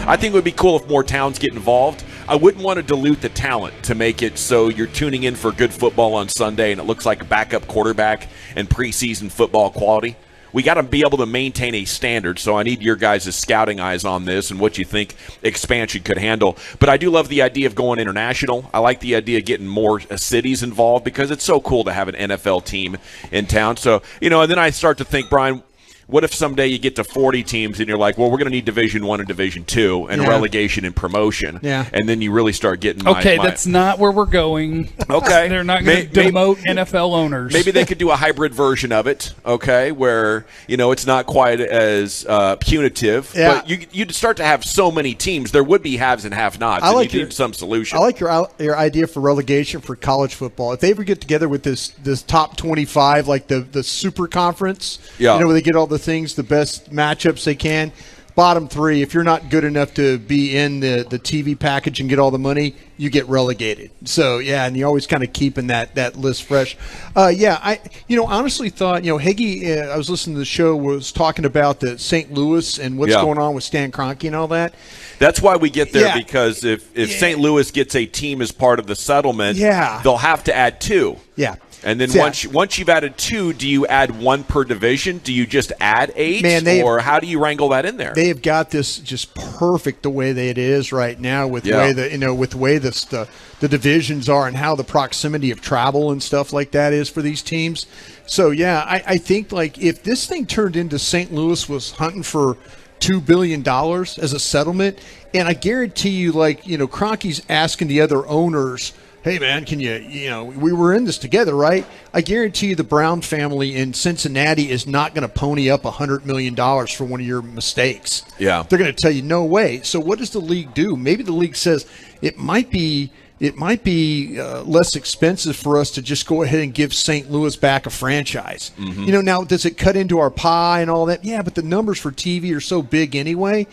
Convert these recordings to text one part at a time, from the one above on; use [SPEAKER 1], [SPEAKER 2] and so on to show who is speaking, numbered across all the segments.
[SPEAKER 1] I think it would be cool if more towns get involved. I wouldn't want to dilute the talent to make it so you're tuning in for good football on Sunday and it looks like a backup quarterback and preseason football quality. We got to be able to maintain a standard, so I need your guys' scouting eyes on this and what you think expansion could handle. But I do love the idea of going international. I like the idea of getting more cities involved because it's so cool to have an NFL team in town. So, and then I start to think, Brian, what if someday you get to 40 teams and you're like, well, we're going to need Division I and Division II and relegation and promotion.
[SPEAKER 2] Yeah.
[SPEAKER 1] And then you really start getting
[SPEAKER 3] that's not where we're going.
[SPEAKER 1] Okay.
[SPEAKER 3] They're not going to demote NFL owners.
[SPEAKER 1] Maybe they could do a hybrid version of it, okay, where, it's not quite as punitive.
[SPEAKER 2] Yeah.
[SPEAKER 1] But you'd start to have so many teams. There would be haves and have-nots. I like need some solution.
[SPEAKER 2] I like your idea for relegation for college football. If they ever get together with this top 25, like the super conference, where they get all the things, the best matchups they can. Bottom three, if you're not good enough to be in the TV package and get all the money, you get relegated. So, and you're always kind of keeping that list fresh. I honestly thought, Heggie, I was listening to the show, was talking about the St. Louis and what's going on with Stan Kroenke and all that.
[SPEAKER 1] That's why we get there, because if St. Louis gets a team as part of the settlement, they'll have to add two.
[SPEAKER 2] Yeah.
[SPEAKER 1] And then once you've added two, do you add one per division? Do you just add 8? Or how do you wrangle that in there?
[SPEAKER 2] They have got this just perfect the way that it is right now with the way the divisions are and how the proximity of travel and stuff like that is for these teams. So I think like if this thing turned into St. Louis was hunting for $2 billion as a settlement, and I guarantee you, Kroenke's asking the other owners, hey, man, can we were in this together, right? I guarantee you the Brown family in Cincinnati is not going to pony up $100 million for one of your mistakes.
[SPEAKER 1] Yeah.
[SPEAKER 2] They're going to tell you, no way. So what does the league do? Maybe the league says it might be less expensive for us to just go ahead and give St. Louis back a franchise. Mm-hmm. Now, does it cut into our pie and all that? Yeah, but the numbers for TV are so big anyway.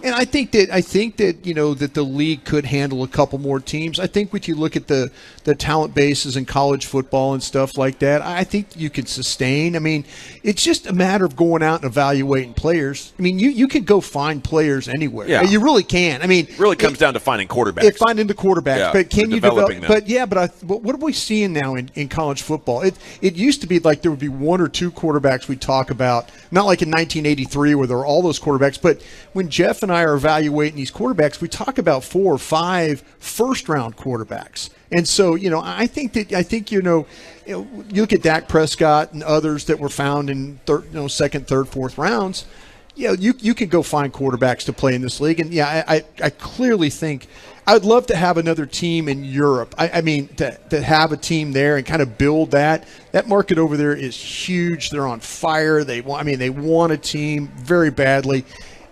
[SPEAKER 2] And I think that that the league could handle a couple more teams. I think when you look at the talent bases in college football and stuff like that, I think you can sustain. I mean, it's just a matter of going out and evaluating players. I mean, you can go find players anywhere. Yeah. You really can. I mean,
[SPEAKER 1] it really comes down to finding quarterbacks.
[SPEAKER 2] Finding the quarterbacks.
[SPEAKER 1] Yeah,
[SPEAKER 2] but can you
[SPEAKER 1] develop?
[SPEAKER 2] But what are we seeing now in college football? It used to be like there would be one or two quarterbacks we'd talk about, not like in 1983 where there were all those quarterbacks, but when Jeff and I are evaluating these quarterbacks, we talk about 4 or 5 first-round quarterbacks. And so, I think you look at Dak Prescott and others that were found in second, third, fourth rounds. You can go find quarterbacks to play in this league. And I clearly think I would love to have another team in Europe. I mean, to have a team there and kind of build that. That market over there is huge. They're on fire. They want a team very badly.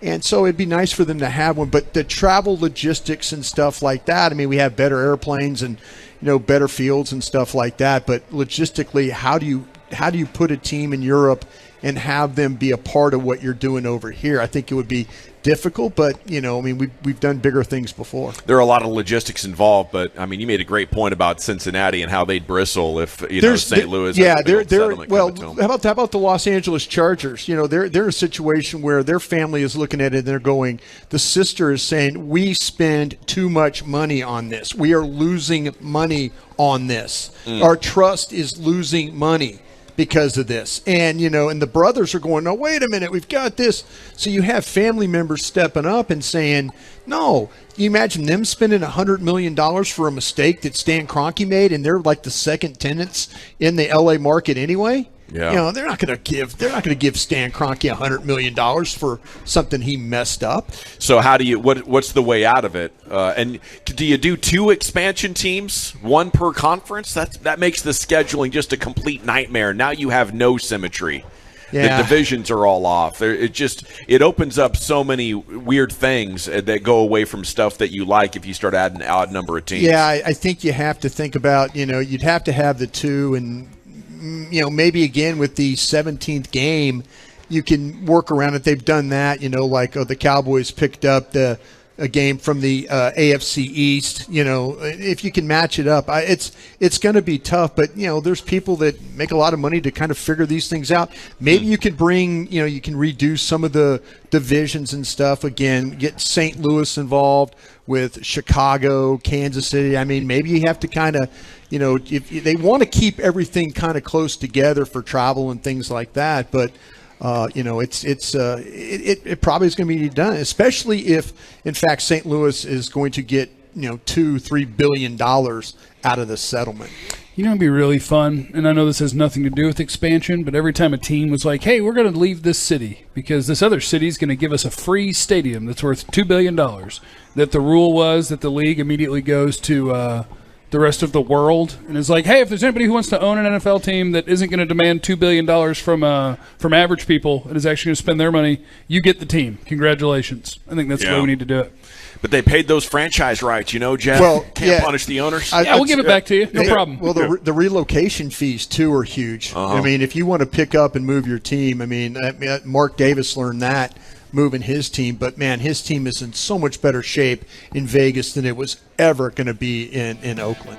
[SPEAKER 2] And so it'd be nice for them to have one. But the travel logistics and stuff like that, I mean, we have better airplanes and, better fields and stuff like that. But logistically, how do you put a team in Europe and have them be a part of what you're doing over here? I think it would be difficult, but we've done bigger things before.
[SPEAKER 1] There are a lot of logistics involved, but I mean, you made a great point about Cincinnati and how they'd bristle if St. Louis.
[SPEAKER 2] Yeah, they're well. How about the Los Angeles Chargers? They're in a situation where their family is looking at it and they're going. The sister is saying, "We spend too much money on this. We are losing money on this. Our trust is losing money because of this." And and the brothers are going, "No, wait a minute, we've got this." So you have family members stepping up and saying, "No." You imagine them spending $100 million for a mistake that Stan Kroenke made, and they're like the second tenants in the LA market anyway.
[SPEAKER 1] Yeah.
[SPEAKER 2] They're not going to give Stan Kroenke $100 million for something he messed up.
[SPEAKER 1] So how do you what's the way out of it? And do you do 2 expansion teams, 1 per conference? That makes the scheduling just a complete nightmare. Now you have no symmetry. Yeah. The divisions are all off. It opens up so many weird things that go away from stuff that you like if you start adding an odd number of teams.
[SPEAKER 2] Yeah, I think you have to think about, you'd have to have the 2 and maybe again with the 17th game, you can work around it. They've done that, the Cowboys picked up the a game from the AFC East. If you can match it up, it's going to be tough. But there's people that make a lot of money to kind of figure these things out. Maybe you can bring, you can reduce some of the divisions and stuff. Again, get St. Louis involved with Chicago, Kansas City. I mean, maybe you have to kind of, if they want to keep everything kind of close together for travel and things like that. But it probably is going to be done, especially if, in fact, St. Louis is going to get $2-3 billion out of this settlement.
[SPEAKER 3] It'd be really fun, and I know this has nothing to do with expansion, but every time a team was like, hey, we're going to leave this city because this other city is going to give us a free stadium that's worth $2 billion, that the rule was that the league immediately goes to the rest of the world and is like, hey, if there's anybody who wants to own an NFL team that isn't going to demand $2 billion from average people and is actually going to spend their money, you get the team. Congratulations. I think that's the way we need to do it.
[SPEAKER 1] But they paid those franchise rights, Jeff.
[SPEAKER 2] Well,
[SPEAKER 1] Can't punish the owners.
[SPEAKER 3] We'll give it back to you. No problem.
[SPEAKER 2] Well, the relocation fees, too, are huge.
[SPEAKER 1] Uh-huh.
[SPEAKER 2] I mean, if you want to pick up and move your team, Mark Davis learned that moving his team. But, man, his team is in so much better shape in Vegas than it was ever going to be in Oakland.